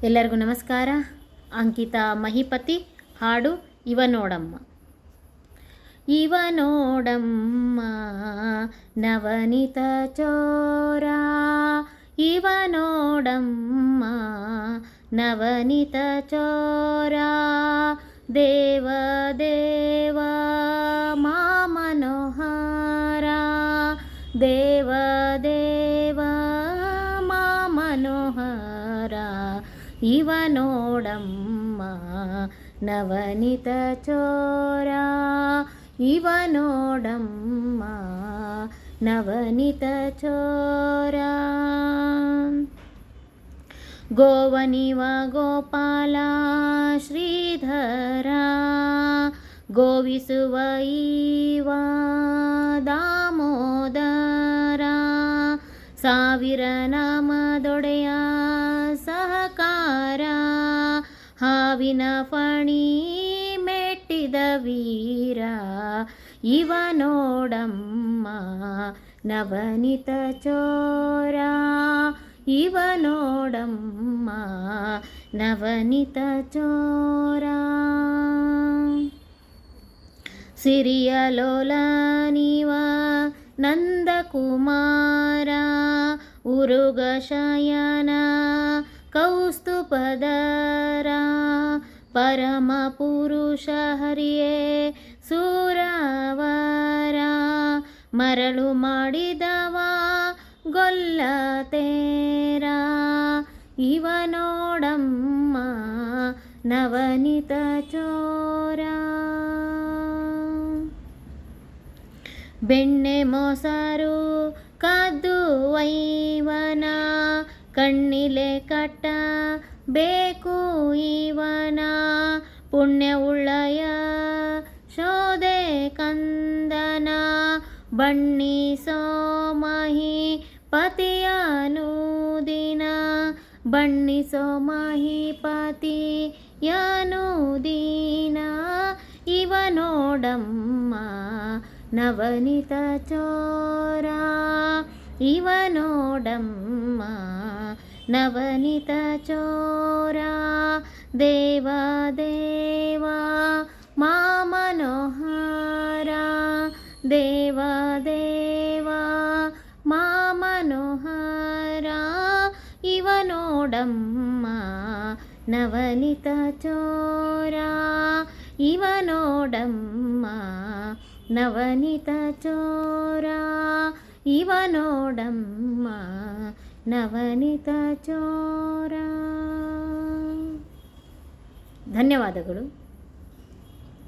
ಎಲ್ಲರಿಗೂ ನಮಸ್ಕಾರ. ಅಂಕಿತಾ ಮಹಿಪತಿ ಹಾಡು ಇವ ನೋಡಮ್ಮ. ಇವ ನೋಡಮ್ಮ ನವನಿತ ಚೋರ, ಇವ ನೋಡಮ್ಮ ನವನಿತ ಚೋರ, ದೇವ ದೇವ ಮಾ ಮನೋಹರ, ದೇವ ದೇವ ಮಾ ಮನೋಹರ, ಇವ ನೋಡಮ್ಮ ನವನಿತ ಚೋರ, ಇವ ನೋಡಮ್ಮ ನವನಿತ ಚೋರ. ಗೋವನಿವ ಗೋಪಾಲ ಶ್ರೀಧರ, ಗೋವಿಸುವ ಈವ ದಾಮೋದರ, ಸಾವಿರ ನಾಮದೊಡೆಯ ಸಹಕಾರ, ಹಾವಿನ ಫಣಿ ಮೆಟ್ಟಿದ ವೀರ, ಇವ ನೋಡಮ್ಮ ನವನಿತ ಚೋರ, ಇವ ನೋಡಮ್ಮ ನವನಿತ ಚೋರ. ಸಿರಿಯ ಲೋಲನಿವ ನಂದಕುಮಾರ, ಉರುಗ ಶಯನ ಕೌಸ್ತುಪದರ, ಪರಮ ಪುರುಷ ಹರಿಯೇ ಸುರವರ, ಮರಳು ಮಾಡಿದವ ಗೊಲ್ಲ ತೇರ, ಇವ ನೋಡಮ್ಮ ನವನಿತ ಚೋರ. ಬೆಣ್ಣೆ ಮೊಸರು ಕದ್ದು ವೈವನ, ಕಣ್ಣಿಲೆ ಕಟ್ಟ ಬೇಕು ಇವನ, ಪುಣ್ಯ ಉಳ್ಳಯ ಶೋಧೆ ಕಂದನ, ಬಣ್ಣಿಸೋ ಮಹಿ ಪತಿಯನುದಿನ, ಬಣ್ಣಿಸೋ ಮಹಿಪತಿಯನುದಿನ, ಇವ ನೋಡಮ್ಮ ನವನಿತ ಚೋರ, ಇವ ನೋಡಮ್ಮ ನವನಿತ ಚೋರ, ದೇವ ದೇವ ಮಾ ಮನೋಹರ, ದೇವ ದೇವ ಮಾ ಮನೋಹರ, ಇವ ನೋಡಮ್ಮ ನವನಿತ ಚೋರ, ಇವ ನೋಡಮ್ಮ ನವನಿತ ಚೋರ, ಇವ ನೋಡಮ್ಮ ನವನಿತ ಚೋರ. ಧನ್ಯವಾದಗಳು.